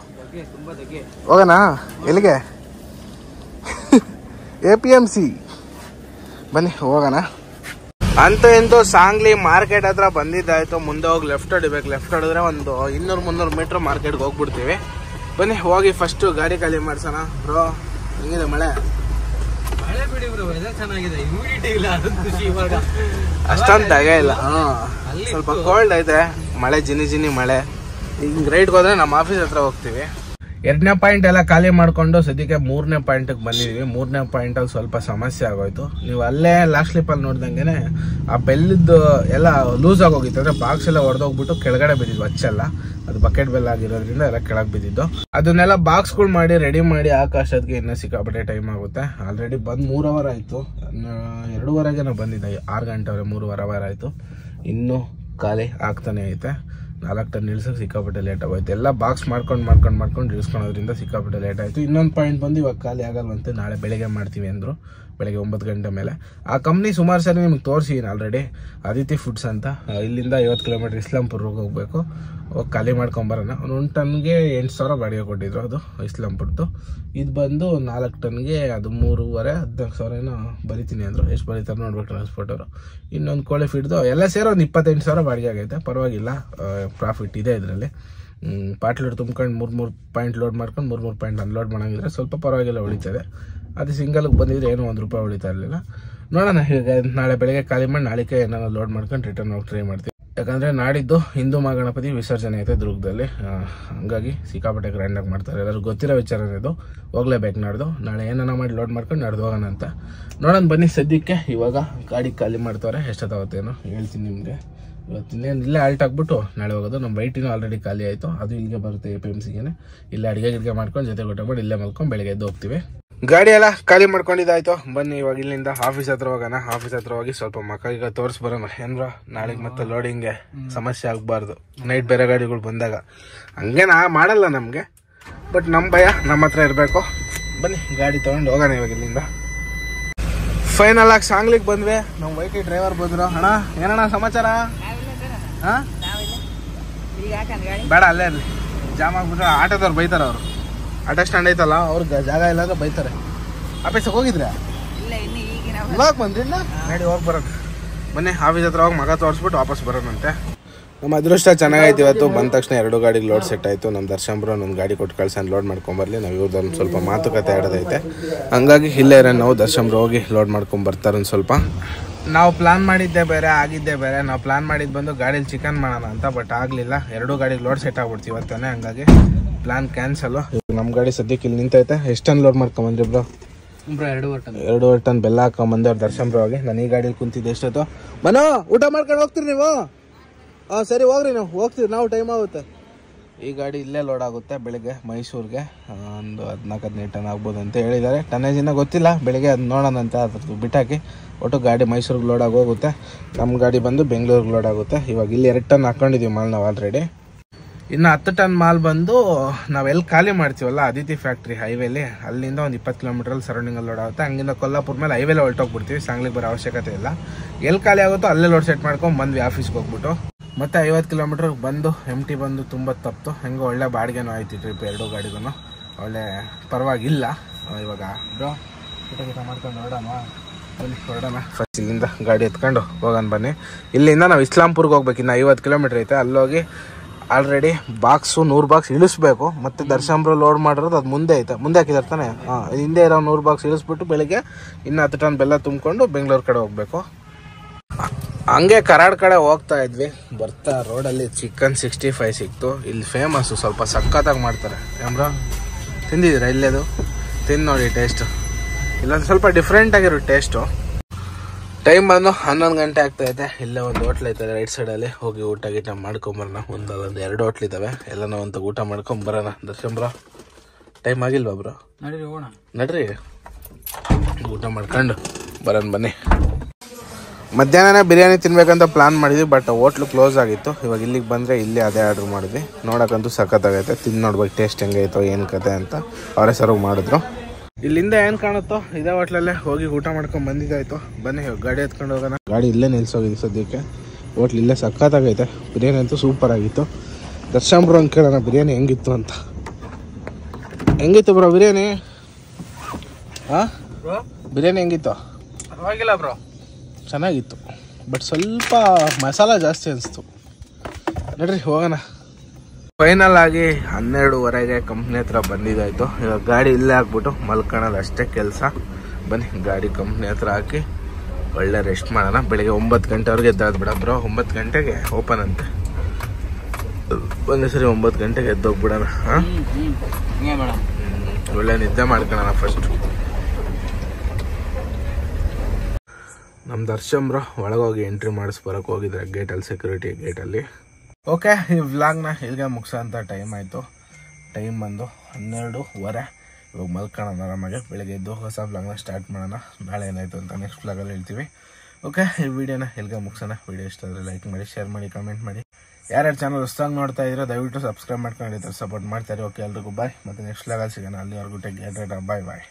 ಹೋಗೋಣ ಎಲ್ಲಿಗೆ? APMC ಬನ್ನಿ ಹೋಗೋಣ. ಅಂತೂ ಇಂತೂ ಸಾಂಗ್ಲಿ ಮಾರ್ಕೆಟ್ ಹತ್ರ ಬಂದಿದ್ದಾಯ್ತು. ಮುಂದೆ ಹೋಗಿ ಲೆಫ್ಟ್ ಹೊಡಿಬೇಕು. ಲೆಫ್ಟ್ ಹೊಡಿದ್ರೆ ಒಂದು 200-300 ಮೀಟ್ರ್ ಮಾರ್ಕೆಟ್ಗೆ ಹೋಗ್ಬಿಡ್ತೀವಿ. ಬನ್ನಿ ಹೋಗಿ ಫಸ್ಟು ಗಾಡಿ ಖಾಲಿ ಮಾಡ್ಸೋಣ. ಬ್ರೋ ಹೆಂಗಿದೆ ಮಳೆ? ಮಳೆ ಬಿಡಿ ಬ್ರೋ, ವೆದರ್ ಚೆನ್ನಾಗಿದೆ, ಹ್ಯೂಮಿಡಿಟಿ ಇಲ್ಲ, ಅದೊಂದು ಖುಷಿ ಇವಾಗ. ಅಷ್ಟೊಂದು ದಗೆ ಇಲ್ಲ, ಸ್ವಲ್ಪ ಕೋಲ್ಡ್ ಐತೆ. ಮಳೆ ಜಿನಿ ಮಳೆ. ಈಗ ರೈಟ್ಗೆ ಹೋದ್ರೆ ನಮ್ಮ ಆಫೀಸ್ ಹತ್ರ ಹೋಗ್ತೀವಿ. 2ನೇ ಪಾಯಿಂಟ್ ಎಲ್ಲ ಖಾಲಿ ಮಾಡ್ಕೊಂಡು ಸದ್ಯಕ್ಕೆ 3ನೇ ಪಾಯಿಂಟಿಗೆ ಬಂದಿದ್ದೀವಿ. 3ನೇ ಪಾಯಿಂಟಲ್ಲಿ ಸ್ವಲ್ಪ ಸಮಸ್ಯೆ ಆಗೋಯ್ತು. ನೀವು ಅಲ್ಲೇ ಲಾಸ್ಟ್ ಸ್ಲಿಪ್ಪಲ್ಲಿ ನೋಡ್ದಂಗೆ ಆ ಬೆಲ್ಲದ್ದು ಎಲ್ಲ ಲೂಸ್ ಆಗೋಗಿತ್ತು. ಅಂದರೆ ಬಾಕ್ಸ್ ಎಲ್ಲ ಹೊಡೆದೋಗ್ಬಿಟ್ಟು ಕೆಳಗಡೆ ಬಿದ್ದಿದ್ವು, ಹಚ್ಚೆಲ್ಲ. ಅದು ಬಕೆಟ್ ಬೆಲ್ಲ ಆಗಿರೋದ್ರಿಂದ ಎಲ್ಲ ಕೆಳಗೆ ಬಿದ್ದಿದ್ದು. ಅದನ್ನೆಲ್ಲ ಬಾಕ್ಸ್ಗಳು ಮಾಡಿ ರೆಡಿ ಮಾಡಿ ಆಕಾಶಕ್ಕೆ ಇನ್ನೂ ಸಿಕ್ಕಾಪಟ್ಟೆ ಟೈಮ್ ಆಗುತ್ತೆ. ಆಲ್ರೆಡಿ ಬಂದು 3 ಅವರ್ ಆಯಿತು. 2:30ಗೆ ನಾವು ಬಂದಿದ್ದೆ, 6 ಗಂಟೆವರೆ, 3 ಅವರ್ ಆಯಿತು. ಇನ್ನೂ ಖಾಲಿ ಆಗ್ತಾನೆ ಐತೆ. 4 ಟನ್ ಇಳಿಸೋಕೆ ಸಿಕ್ಕಾಪಟ್ಟೆ ಲೇಟ್ ಆಗೋಯ್ತು. ಎಲ್ಲ ಬಾಕ್ಸ್ ಮಾಡ್ಕೊಂಡು ಇಳಿಸ್ಕೊಳೋದ್ರಿಂದ ಸಿಕ್ಕಾಪಟ್ಟೆ ಲೇಟ್ ಆಯಿತು. ಇನ್ನೊಂದು ಪಾಯಿಂಟ್ ಬಂದು ಇವಾಗ ಖಾಲಿ ಆಗಲ್ವಂತೆ, ನಾಳೆ ಬೆಳಗ್ಗೆ ಮಾಡ್ತೀವಿ ಅಂದರು. ಬೆಳಗ್ಗೆ 9 ಗಂಟೆ ಮೇಲೆ. ಆ ಕಂಪ್ನಿ ಸುಮಾರು ಸರಿ ನಿಮ್ಗೆ ತೋರಿಸಿದ್ದೀನಿ ಆಲ್ರೆಡಿ, ಅದಿತಿ ಫುಡ್ಸ್ ಅಂತ. ಇಲ್ಲಿಂದ 50 ಕಿಲೋಮೀಟರ್ ಇಸ್ಲಾಂಪುರ್ಗೆ ಹೋಗ್ಬೇಕು. ಹೋಗಿ ಖಾಲಿ ಮಾಡ್ಕೊಂಬರೋಣ. 1 ಟನ್ಗೆ 8,000 ಬಾಡಿಗೆ ಕೊಟ್ಟಿದ್ರು, ಅದು ಇಸ್ಲಾಂಪುರ್ದು. ಇದು ಬಂದು 4 ಟನ್ಗೆ ಅದು 3,500-14,000 ಏನೋ ಬರಿತೀನಿ ಅಂದರು. ಎಷ್ಟು ಬರೀತಾರೆ ನೋಡ್ಬೇಕು ಟ್ರಾನ್ಸ್ಪೋರ್ಟ್ ಅವರು. ಇನ್ನೊಂದು ಕೋಳಿ ಫೀಡ್ದು ಎಲ್ಲ ಸೇರೋ ಒಂದು 28,000 ಬಾಡಿಗೆ ಆಗೈತೆ. ಪರವಾಗಿಲ್ಲ, ಪ್ರಾಫಿಟ್ ಇದೆ ಇದರಲ್ಲಿ. ಪಾಟ್ ಲೋಡ್ ತುಂಬ್ಕೊಂಡು 3 ಪಾಯಿಂಟ್ ಲೋಡ್ ಮಾಡ್ಕೊಂಡು 3 ಪಾಯಿಂಟ್ ಅನ್ಲೋಡ್ ಮಾಡೋಂಗಿದ್ರೆ ಸ್ವಲ್ಪ ಪರವಾಗಿಲ್ಲ ಉಳಿತದೆ. ಅದು ಸಿಂಗಲ್ಗೆ ಬಂದಿದ್ರೆ ಏನೋ ₹1 ಉಳಿತಾ ಇರಲಿಲ್ಲ. ನೋಡೋಣ, ಈಗ ನಾಳೆ ಬೆಳಗ್ಗೆ ಖಾಲಿ ಮಾಡಿ ನಾಳೆಗೆ ಏನಾದ್ರು ಲೋಡ್ ಮಾಡ್ಕೊಂಡು ರಿಟರ್ನ್ ಹೋಗಿ ಟ್ರೈ ಮಾಡ್ತೀವಿ. ಯಾಕಂದರೆ ನಾಡಿದ್ದು ಹಿಂದೂ ಮಹಾಗಣಪತಿ ವಿಸರ್ಜನೆ ಐತೆ ದುರ್ಗದಲ್ಲಿ. ಹಂಗಾಗಿ ಸಿಕ್ಕಾಪಟ್ಟೆ ಗ್ರ್ಯಾಂಡಾಗಿ ಮಾಡ್ತಾರೆ. ಎಲ್ಲರೂ ಗೊತ್ತಿರೋ ವಿಚಾರನೇ ಇದು. ಹೋಗ್ಲೇಬೇಕು ನಾಳೆ ಏನಾನ ಮಾಡಿ ಲೋಡ್ ಮಾಡ್ಕೊಂಡು ನಾಡ್ದು ಹೋಗೋಣ ಅಂತ. ನೋಡೋಣ ಬನ್ನಿ. ಸದ್ಯಕ್ಕೆ ಇವಾಗ ಗಾಡಿ ಖಾಲಿ ಮಾಡ್ತಾರೆ. ಎಷ್ಟೊತ್ತಾಗುತ್ತೇನೋ ಹೇಳ್ತೀನಿ ನಿಮಗೆ. ಇವತ್ತಿನೇನು ಇಲ್ಲೇ ಆಲ್ಟ್ ಆಗ್ಬಿಟ್ಟು ನಾಳೆ ಹೋಗೋದು. ನಮ್ಮ ವೈಟಿನೂ ಆಲ್ರೆಡಿ ಖಾಲಿ ಆಯಿತು, ಅದು ಇಲ್ಲಿಗೆ ಬರುತ್ತೆ APMCಗೆ. ಇಲ್ಲೇ ಅಡುಗೆ ಮಾಡ್ಕೊಂಡು ಜೊತೆ ಊಟ ಮಾಡಿ ಇಲ್ಲೇ ಮಲ್ಕೊಂಡು ಬೆಳಗ್ಗೆ ಎದ್ದು ಹೋಗ್ತೀವಿ. ಗಾಡಿ ಎಲ್ಲ ಖಾಲಿ ಮಾಡ್ಕೊಂಡಿದ್ದಾಯ್ತು. ಬನ್ನಿ ಇವಾಗ ಇಲ್ಲಿಂದ ಆಫೀಸ್ ಹತ್ರ ಹೋಗೋಣ. ಆಫೀಸ್ ಹತ್ರ ಹೋಗಿ ಸ್ವಲ್ಪ ಮಕ್ಕಳಿಗೆ ತೋರಿಸಿ ಬರೋಣ. ಏನ್ರ ನಾಳೆಗೆ ಮತ್ತೆ ಲೋಡಿಂಗ್ಗೆ ಸಮಸ್ಯೆ ಆಗಬಾರ್ದು. ನೈಟ್ ಬೇರೆ ಗಾಡಿಗಳು ಬಂದಾಗ ಹಂಗೆ ಮಾಡಲ್ಲ ನಮಗೆ, ಬಟ್ ನಮ್ಮ ಭಯ ನಮ್ಮ ಹತ್ರ ಇರಬೇಕು. ಬನ್ನಿ ಗಾಡಿ ತೊಗೊಂಡು ಹೋಗೋಣ ಇವಾಗ ಇಲ್ಲಿಂದ. ಫೈನಲ್ ಆಗಿ ಸಾಂಗ್ಲಿಗೆ ಬಂದ್ವಿ. ನಮ್ಮ ವೈಟಿ ಡ್ರೈವರ್ ಬಂದ್ರು. ಅಣ್ಣ ಏನಣ್ಣ ಸಮಾಚಾರ? ಹಾಂ ಬೇಡ, ಅಲ್ಲೇ ಇರಲಿ. ಜಾಮ್ ಆಗ್ಬಿಟ್ರೆ ಆಟೋದವ್ರು ಬೈತಾರೆ. ಅವರು ಆಟೋ ಸ್ಟ್ಯಾಂಡ್ ಐತಲ್ಲ, ಅವ್ರಿಗೆ ಜಾಗ ಇಲ್ಲ ಅಂದ್ರೆ ಬೈತಾರೆ. ಆಫೀಸಿಗೆ ಹೋಗಿದ್ರೆ ಇವಾಗ ಬಂದ್ರಿ ಗಾಡಿ ಹೋಗಿ ಬರೋಣ. ಬನ್ನಿ ಆಫೀಸ್ ಹತ್ರ ಹೋಗಿ ಮಗ ತೋರಿಸ್ಬಿಟ್ಟು ವಾಪಸ್ ಬರೋಣಂತೆ. ನಮ್ಮ ಅದೃಷ್ಟ ಚೆನ್ನಾಗೈತಿ ಇವತ್ತು. ಬಂದ ತಕ್ಷಣ 2 ಗಾಡಿಗೆ ಲೋಡ್ ಸೆಟ್ ಆಯಿತು. ನಮ್ಮ ದರ್ಶನ್ ಬ್ರೋ ಒಂದು ಗಾಡಿ ಕೊಟ್ಟು ಕಳ್ಸನ್ ಲೋಡ್ ಮಾಡ್ಕೊಂಬರ್ಲಿ. ನಾವು ಇವ್ರದ್ದು ಸ್ವಲ್ಪ ಮಾತುಕತೆ ಆಡೋದೈತೆ. ಹಂಗಾಗಿ ಇಲ್ಲೇ ನಾವು ದರ್ಶನ್ ಬ್ರೋ ಹೋಗಿ ಲೋಡ್ ಮಾಡ್ಕೊಂಬರ್ತಾರೆ. ಒಂದು ಸ್ವಲ್ಪ ನಾವು ಪ್ಲಾನ್ ಮಾಡಿದ್ದೆ ಬೇರೆ, ಆಗಿದ್ದೆ ಬೇರೆ. ನಾವು ಪ್ಲಾನ್ ಮಾಡಿದ್ದು ಬಂದು ಗಾಡೀಲಿ ಚಿಕನ್ ಮಾಡೋಣ ಅಂತ, ಬಟ್ ಆಗಲಿಲ್ಲ. 2 ಗಾಡಿಗೆ ಲೋಡ್ ಸೆಟ್ ಆಗ್ಬಿಡ್ತೀವಿ ಇವತ್ತಾನೆ. ಹಂಗಾಗಿ ಪ್ಲಾನ್ ಕ್ಯಾನ್ಸಲು. ನಮ್ಮ ಗಾಡಿ ಸದ್ಯಕ್ಕೆ ಇಲ್ಲಿ ನಿಂತೈತೆ. ಎಷ್ಟು ಟನ್ ಲೋಡ್ ಮಾಡ್ಕೊಂಬಂದ್ರಿ ಬ್ರೋ? 2.5 ಟನ್ ಬೆಲ್ಲ ಹಾಕೊಂಬಂದೆ ಅವ್ರು ದರ್ಶನ್ ಬ್ರೋ ಹೋಗಿ. ನಾನು ಈ ಗಾಡೀಲಿ ಕುಂತಿದ್ದೆ. ಎಷ್ಟೊತ್ತು ಮನೋ ಊಟ ಮಾಡ್ಕೊಂಡು ಹೋಗ್ತೀರಿ ನೀವು? ಹಾಂ ಸರಿ ಹೋಗ್ರಿ, ನಾವು ಹೋಗ್ತೀವಿ, ನಾವು ಟೈಮ್ ಆಗುತ್ತೆ. ಈ ಗಾಡಿ ಇಲ್ಲೇ ಲೋಡ್ ಆಗುತ್ತೆ ಬೆಳಿಗ್ಗೆ ಮೈಸೂರಿಗೆ. ಒಂದು 14-15 ಟನ್ ಆಗ್ಬೋದು ಅಂತ ಹೇಳಿದ್ದಾರೆ. ಟನ್ನೇಜಿನ ಗೊತ್ತಿಲ್ಲ, ಬೆಳಿಗ್ಗೆ ಅದು ನೋಡೋಣ ಅಂತ ಅದ್ರದ್ದು ಬಿಟ್ಟಾಕಿ. ಒಟ್ಟು ಗಾಡಿ ಮೈಸೂರಿಗೆ ಲೋಡ್ ಆಗಿ ಹೋಗುತ್ತೆ. ನಮ್ಮ ಗಾಡಿ ಬಂದು ಬೆಂಗಳೂರಿಗೆ ಲೋಡ್ ಆಗುತ್ತೆ. ಇವಾಗ ಇಲ್ಲಿ 2 ಟನ್ ಹಾಕ್ಕೊಂಡಿದ್ದೀವಿ ಮಾಲ್ ನಾವು ಆಲ್ರೆಡಿ. ಇನ್ನು 10 ಟನ್ ಮಾಲ್ ಬಂದು ನಾವೆಲ್ಲಿ ಖಾಲಿ ಮಾಡ್ತೀವಲ್ಲ ಅದಿತಿ ಫ್ಯಾಕ್ಟ್ರಿ ಹೈವೇಲಿ, ಅಲ್ಲಿಂದ ಒಂದು 20 ಕಿಲೋಮೀಟ್ರಲ್ಲಿ ಸರೌಂಡಿಂಗಲ್ಲಿ ಲೋಡ್ ಆಗುತ್ತೆ. ಹಂಗಿಂದ ಕೊಲ್ಲಾಪುರ ಮೇಲೆ ಹೈವೇಲೆ ಹೊರಟೋಗ್ಬಿಡ್ತೀವಿ. ಸಾಂಗ್ಲಿಗೆ ಬರೋ ಅವಶ್ಯಕತೆ ಇಲ್ಲ. ಎಲ್ಲಿ ಖಾಲಿ ಆಗುತ್ತೋ ಅಲ್ಲೇ ಲೋಡ್ ಸೆಟ್ ಮಾಡ್ಕೊಂಡು ಬಂದ್ವಿ ಆಫೀಸ್ಗೆ ಹೋಗ್ಬಿಟ್ಟು. ಮತ್ತು 50 ಕಿಲೋಮೀಟ್ರಿಗೆ ಬಂದು MT ಬಂದು ತುಂಬ ತಪ್ಪಿತು. ಹೆಂಗೆ ಒಳ್ಳೆ ಬಾಡಿಗೆನೂ ಆಯ್ತು ಟ್ರಿಪ್ 2 ಗಾಡಿಗೂ. ಒಳ್ಳೆ ಪರವಾಗಿಲ್ಲ. ಇವಾಗ ಬ್ರೋ ಊಟ ಮಾಡ್ಕೊಂಡು ಹೊರಡೋಣ. ಬನ್ನಿ ಹೊರಡೋಣ. ಫಸ್ಟ್ ಇಲ್ಲಿಂದ ಗಾಡಿ ಎತ್ಕೊಂಡು ಹೋಗೋಣ ಬನ್ನಿ. ಇಲ್ಲಿಂದ ನಾವು ಇಸ್ಲಾಂಪುರ್ಗೆ ಹೋಗ್ಬೇಕು. ಇನ್ನು 50 ಕಿಲೋಮೀಟ್ರ್ ಐತೆ. ಅಲ್ಲೋಗಿ ಆಲ್ರೆಡಿ ಬಾಕ್ಸು 100 ಬಾಕ್ಸ್ ಇಳಿಸ್ಬೇಕು. ಮತ್ತು ದರ್ಶನ್ರು ಲೋಡ್ ಮಾಡಿರೋದು ಅದು ಮುಂದೆ ಐತೆ. ಮುಂದೆ ಹಾಕಿದ್ದಾರೆ ತಾನೆ. ಹಿಂದೆ ಇರೋ 100 ಬಾಕ್ಸ್ ಇಳಿಸ್ಬಿಟ್ಟು ಬೆಳಿಗ್ಗೆ ಇನ್ನು 10 ಟನ್ ಬೆಲ್ಲ ತುಂಬಿಕೊಂಡು ಬೆಂಗಳೂರು ಕಡೆ ಹೋಗಬೇಕು. ಹಂಗೆ ಕರಾಡ್ ಕಡೆ ಹೋಗ್ತಾ ಇದ್ವಿ. ಬರ್ತಾ ರೋಡಲ್ಲಿ ಚಿಕನ್ 65 ಸಿಕ್ತು. ಇಲ್ಲಿ ಫೇಮಸ್ಸು, ಸ್ವಲ್ಪ ಸಖತ್ತಾಗಿ ಮಾಡ್ತಾರೆ. ಏಮ್ರ ತಿಂದಿದ್ದೀರಾ? ಇಲ್ಲೇದು ತಿಂದು ನೋಡಿ ಟೇಸ್ಟು. ಇಲ್ಲೊಂದು ಸ್ವಲ್ಪ ಡಿಫ್ರೆಂಟ್ ಆಗಿರೋ ಟೇಸ್ಟು. ಟೈಮ್ ಬಂದು 11 ಗಂಟೆ ಆಗ್ತಾಯಿದೆ. ಇಲ್ಲೇ ಒಂದು ಹೋಟ್ಲ್ ಐತೆ ರೈಟ್ ಸೈಡಲ್ಲಿ. ಹೋಗಿ ಊಟ ಗೀಟ ಮಾಡ್ಕೊಂಬರೋಣ. ಒಂದು 2 ಹೋಟ್ಲ್ ಇದ್ದಾವೆ. ಎಲ್ಲನೂ ಒಂದು ಊಟ ಮಾಡ್ಕೊಂಬರೋಣ. ದರ್ಶನ್ ಬ್ರೋ ಟೈಮ್ ಆಗಿಲ್ವಾ ಬ್ರೋ? ನಡೀರಿ ಹೋಗೋಣ. ನಡ್ರಿ ಊಟ ಮಾಡ್ಕೊಂಡು ಬರೋಣ ಬನ್ನಿ. ಮಧ್ಯಾಹ್ನನೇ ಬಿರಿಯಾನಿ ತಿನ್ಬೇಕಂತ ಪ್ಲಾನ್ ಮಾಡಿದ್ವಿ, ಬಟ್ ಹೋಟ್ಲು ಕ್ಲೋಸ್ ಆಗಿತ್ತು. ಇವಾಗ ಇಲ್ಲಿಗೆ ಬಂದರೆ ಇಲ್ಲೇ ಅದೇ ಆರ್ಡ್ರ್ ಮಾಡಿದ್ವಿ. ನೋಡೋಕ್ಕಂತೂ ಸಖತ್ತಾಗೈತೆ. ತಿಂದು ನೋಡ್ಬೇಕು ಟೇಸ್ಟ್ ಹೆಂಗೈತೋ ಏನು ಕತೆ ಅಂತ. ಅವರೇ ಸರ್ವ್ ಮಾಡಿದ್ರು. ಇಲ್ಲಿಂದ ಏನು ಕಾಣುತ್ತೋ ಇದೇ ಹೋಟ್ಲಲ್ಲೇ ಹೋಗಿ ಊಟ ಮಾಡ್ಕೊಂಡು ಬಂದಿದ್ದಾಯ್ತು. ಬನ್ನಿ ಇವಾಗ ಗಾಡಿ ಎತ್ಕೊಂಡು ಹೋಗೋಣ. ಗಾಡಿ ಇಲ್ಲೇ ನಿಲ್ಸೋಗಿದೆ ಸದ್ಯಕ್ಕೆ. ಹೋಟ್ಲ್ ಇಲ್ಲೇ ಸಖತ್ತಾಗೈತೆ. ಬಿರಿಯಾನಿ ಅಂತೂ ಸೂಪರ್ ಆಗಿತ್ತು. ದರ್ಶನ್ ಬ್ರೋ ಅಂತ ಕೇಳೋಣ ಬಿರಿಯಾನಿ ಹೆಂಗಿತ್ತು ಅಂತ. ಹೆಂಗಿತ್ತು ಬ್ರೋ ಬಿರಿಯಾನಿ? ಬಿರಿಯಾನಿ ಹೆಂಗಿತ್ತು? ಪರವಾಗಿಲ್ಲ ಬ್ರೋ, ಚೆನ್ನಾಗಿತ್ತು. ಬಟ್ ಸ್ವಲ್ಪ ಮಸಾಲ ಜಾಸ್ತಿ ಅನಿಸ್ತು. ನೋಡ್ರಿ ಹೋಗೋಣ. ಫೈನಲ್ ಆಗಿ 12:30ಗೆ ಕಂಪ್ನಿ ಹತ್ರ ಬಂದಿದ್ದಾಯ್ತು. ಇವಾಗ ಗಾಡಿ ಇಲ್ಲೇ ಹಾಕ್ಬಿಟ್ಟು ಮಲ್ಕೊಳ್ಳೋದು ಅಷ್ಟೇ ಕೆಲಸ. ಬನ್ನಿ ಗಾಡಿ ಕಂಪ್ನಿ ಹತ್ರ ಹಾಕಿ ಒಳ್ಳೆ ರೆಸ್ಟ್ ಮಾಡೋಣ. ಬೆಳಿಗ್ಗೆ 9 ಗಂಟೆವರೆಗೆ ಎದ್ದಾದ್ಬಿಡ ಬ್ರೋ. 9 ಗಂಟೆಗೆ ಓಪನ್ ಅಂತೆ. ಒಂದೇ ಸರಿ 9 ಗಂಟೆಗೆ ಎದ್ದೋಗ್ಬಿಡೋಣ. ಒಳ್ಳೆ ನಿದ್ದೆ ಮಾಡ್ಕೊಳ್ಳೋಣ ಫಸ್ಟ್. ನಮ್ಮ ದರ್ಶನ್ ಬ್ರೋ ಒಳಗೋಗಿ ಎಂಟ್ರಿ ಮಾಡಿಸ್ಬರಕ್ಕೆ ಹೋಗಿದ್ರೆ ಗೇಟಲ್ಲಿ, ಸೆಕ್ಯೂರಿಟಿ ಗೇಟಲ್ಲಿ. ಓಕೆ, ಈ ವ್ಲಾಗ್ನ ಇಲ್ಲಿಗೆ ಮುಗಿಸೋಂಥ ಟೈಮ್ ಆಯಿತು. ಟೈಮ್ ಬಂದು 12:15. ಇವಾಗ ಮಲ್ಕೊಳ್ಳೋಣ ಆರಾಮಾಗೆ. ಬೆಳಗ್ಗೆ ಎದ್ದು ಹೊಸ ವ್ಲಾಗ್ನ ಸ್ಟಾರ್ಟ್ ಮಾಡೋಣ. ನಾಳೆ ಏನಾಯಿತು ಅಂತ ನೆಕ್ಸ್ಟ್ ವ್ಲಾಗಲ್ಲಿ ಹೇಳ್ತೀವಿ. ಓಕೆ, ಈ ವಿಡಿಯೋನ ಇಲ್ಲಿಗೆ ಮುಗಿಸೋಣ. ವಿಡಿಯೋ ಇಷ್ಟ ಆದರೆ ಲೈಕ್ ಮಾಡಿ, ಶೇರ್ ಮಾಡಿ, ಕಮೆಂಟ್ ಮಾಡಿ. ಯಾರ್ಯಾರು ಚಾನಲ್ ಹೊಸದಾಗಿ ನೋಡ್ತಾ ಇದ್ದೀರೋ ದಯವಿಟ್ಟು ಸಬ್ಸ್ಕ್ರೈಬ್ ಮಾಡ್ಕೊಂಡು ಸಪೋರ್ಟ್ ಮಾಡ್ತಾರೆ. ಓಕೆ, ಎಲ್ರಿಗೂ ಬಾಯ್. ಮತ್ತು ನೆಕ್ಸ್ಟ್ ವ್ಲಾಗಲ್ಲಿ ಸಿಗೋಣ. ಅಲ್ಲಿವರೆಗೂ ಟೇಕ್ ಕೇರ್. ಬಾಯ್ ಬಾಯ್.